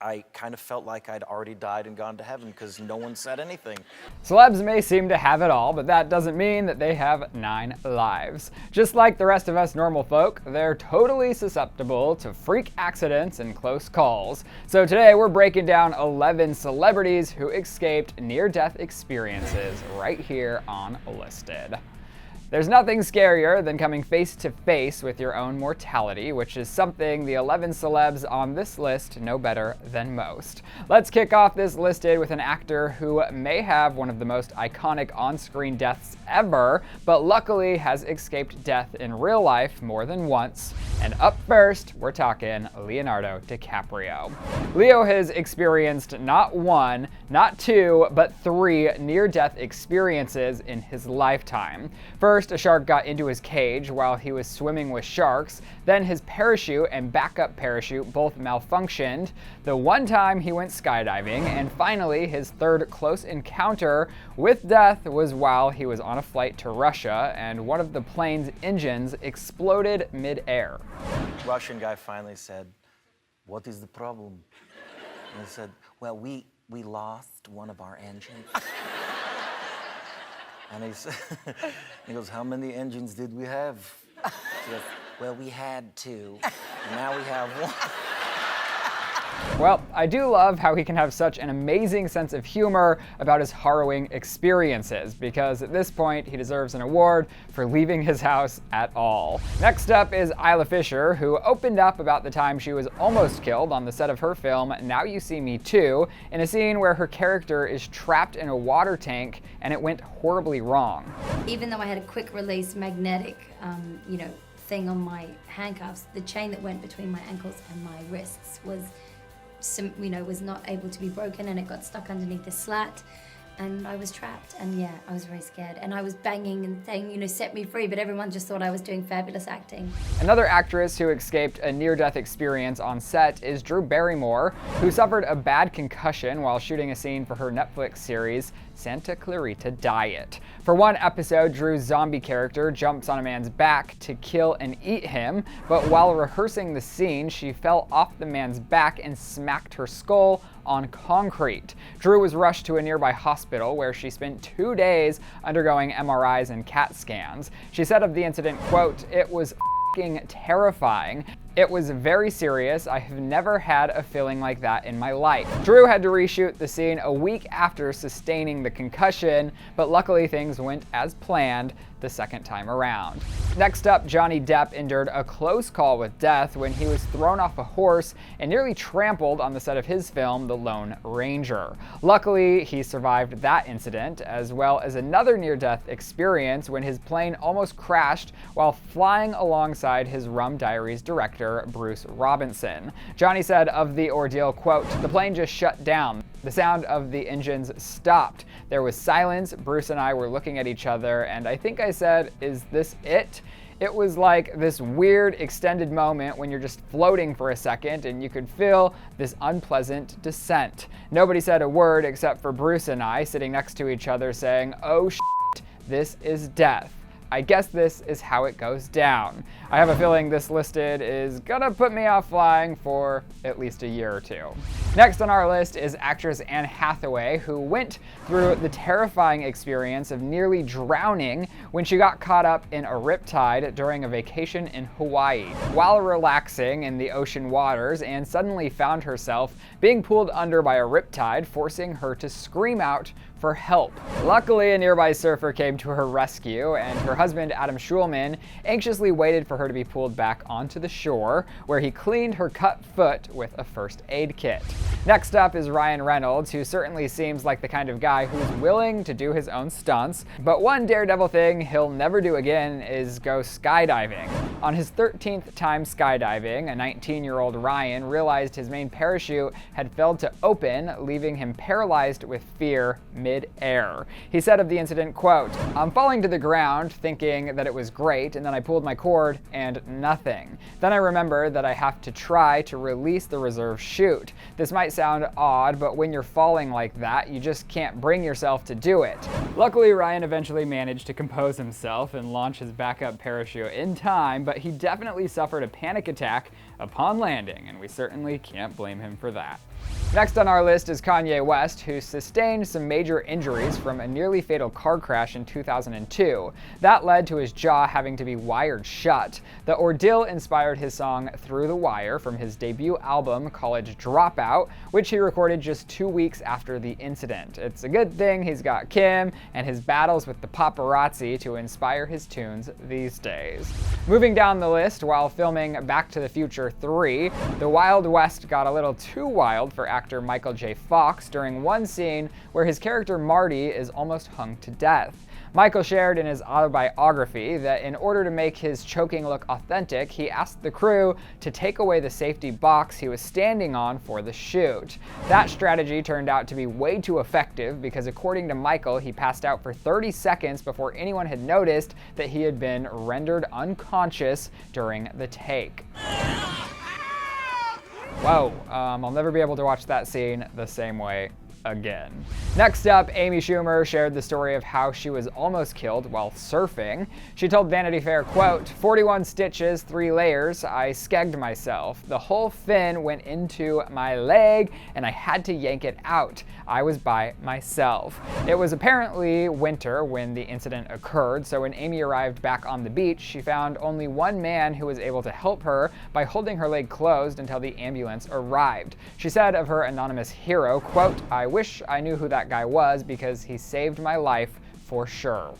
I kind of felt like I'd already died and gone to heaven because no one said anything. Celebs may seem to have it all, but that doesn't mean that they have 9 lives. Just like the rest of us normal folk, they're totally susceptible to freak accidents and close calls. So today we're breaking down 11 celebrities who escaped near-death experiences right here on Listed. There's nothing scarier than coming face to face with your own mortality, which is something the 11 celebs on this list know better than most. Let's kick off this listed with an actor who may have one of the most iconic on-screen deaths ever, but luckily has escaped death in real life more than once. And up first, we're talking Leonardo DiCaprio. Leo has experienced not 1, not 2, but 3 near-death experiences in his lifetime. First, a shark got into his cage while he was swimming with sharks. Then his parachute and backup parachute both malfunctioned. The one time he went skydiving. And finally, his third close encounter with death was while he was on a flight to Russia and one of the plane's engines exploded mid-air. Russian guy finally said, "What is the problem?" And he said, "Well, we lost one of our engines." And he goes, "How many engines did we have?" He goes, "Well, we had 2, and now we have 1. Well, I do love how he can have such an amazing sense of humor about his harrowing experiences, because at this point he deserves an award for leaving his house at all. Next up is Isla Fisher, who opened up about the time she was almost killed on the set of her film Now You See Me Too, in a scene where her character is trapped in a water tank and it went horribly wrong. Even though I had a quick release magnetic, thing on my handcuffs, the chain that went between my ankles and my wrists was not able to be broken, and it got stuck underneath the slat, and I was trapped. And yeah, I was very scared, and I was banging and saying, set me free, but everyone just thought I was doing fabulous acting. Another actress who escaped a near-death experience on set is Drew Barrymore, who suffered a bad concussion while shooting a scene for her Netflix series Santa Clarita Diet. For one episode, Drew's zombie character jumps on a man's back to kill and eat him, but while rehearsing the scene, she fell off the man's back and smacked her skull on concrete. Drew was rushed to a nearby hospital where she spent 2 days undergoing MRIs and CAT scans. She said of the incident, quote, "It was f***ing terrifying. It was very serious. I have never had a feeling like that in my life." Drew had to reshoot the scene a week after sustaining the concussion, but luckily things went as planned the second time around. Next up, Johnny Depp endured a close call with death when he was thrown off a horse and nearly trampled on the set of his film, The Lone Ranger. Luckily, he survived that incident, as well as another near-death experience when his plane almost crashed while flying alongside his Rum Diaries director, Bruce Robinson. Johnny said of the ordeal, quote, "The plane just shut down. The sound of the engines stopped. There was silence. Bruce and I were looking at each other, and I think I said, 'Is this it?' It was like this weird extended moment when you're just floating for a second and you could feel this unpleasant descent. Nobody said a word except for Bruce and I sitting next to each other saying, 'Oh shit, this is death. I guess this is how it goes down.' I have a feeling this listed is gonna put me off flying for at least a year or 2. Next on our list is actress Anne Hathaway, who went through the terrifying experience of nearly drowning when she got caught up in a riptide during a vacation in Hawaii. While relaxing in the ocean waters, Anne suddenly found herself being pulled under by a riptide, forcing her to scream out for help. Luckily, a nearby surfer came to her rescue, and her husband, Adam Schulman, anxiously waited for her to be pulled back onto the shore, where he cleaned her cut foot with a first aid kit. Next up is Ryan Reynolds, who certainly seems like the kind of guy who's willing to do his own stunts, but one daredevil thing he'll never do again is go skydiving. On his 13th time skydiving, a 19-year-old Ryan realized his main parachute had failed to open, leaving him paralyzed with fear mid-air. He said of the incident, quote, "I'm falling to the ground thinking that it was great, and then I pulled my cord and nothing. Then I remembered that I have to try to release the reserve chute. This might sound odd, but when you're falling like that, you just can't bring yourself to do it." Luckily, Ryan eventually managed to compose himself and launch his backup parachute in time, but he definitely suffered a panic attack upon landing, and we certainly can't blame him for that. Next on our list is Kanye West, who sustained some major injuries from a nearly fatal car crash in 2002. That led to his jaw having to be wired shut. The ordeal inspired his song Through the Wire from his debut album College Dropout, which he recorded just 2 weeks after the incident. It's a good thing he's got Kim and his battles with the paparazzi to inspire his tunes these days. Moving down the list, while filming Back to the Future 3, the Wild West got a little too wild for actor Michael J. Fox during one scene where his character Marty is almost hung to death. Michael shared in his autobiography that in order to make his choking look authentic, he asked the crew to take away the safety box he was standing on for the shoot. That strategy turned out to be way too effective because, according to Michael, he passed out for 30 seconds before anyone had noticed that he had been rendered unconscious during the take. Whoa, I'll never be able to watch that scene the same way again. Next up, Amy Schumer shared the story of how she was almost killed while surfing. She told Vanity Fair, quote, 41 stitches, 3 layers, I skegged myself. The whole fin went into my leg and I had to yank it out. I was by myself. It was apparently winter when the incident occurred, so when Amy arrived back on the beach, she found only one man who was able to help her by holding her leg closed until the ambulance arrived. She said of her anonymous hero, quote, I wish I knew who that guy was because he saved my life for sure.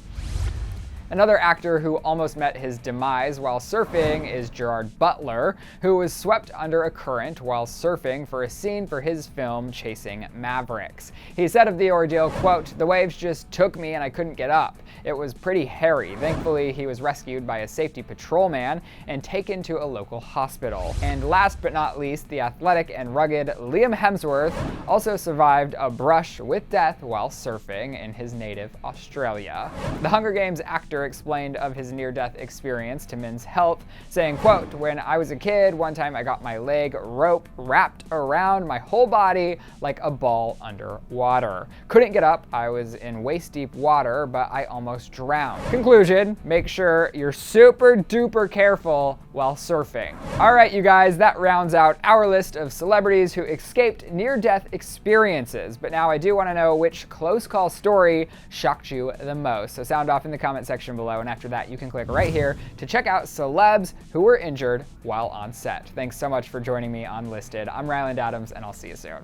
Another actor who almost met his demise while surfing is Gerard Butler, who was swept under a current while surfing for a scene for his film Chasing Mavericks. He said of the ordeal, quote, the waves just took me and I couldn't get up. It was pretty hairy. Thankfully, he was rescued by a safety patrolman and taken to a local hospital. And last but not least, the athletic and rugged Liam Hemsworth also survived a brush with death while surfing in his native Australia. The Hunger Games actor explained of his near-death experience to Men's Health, saying, quote, when I was a kid, one time I got my leg rope wrapped around my whole body like a ball underwater. Couldn't get up, I was in waist-deep water, but I almost drowned. Conclusion, make sure you're super duper careful while surfing. All right, you guys, that rounds out our list of celebrities who escaped near-death experiences. But now I do want to know which close call story shocked you the most. So sound off in the comment section below, and after that you can click right here to check out celebs who were injured while on set. Thanks so much for joining me on Listed. I'm Ryland Adams, and I'll see you soon.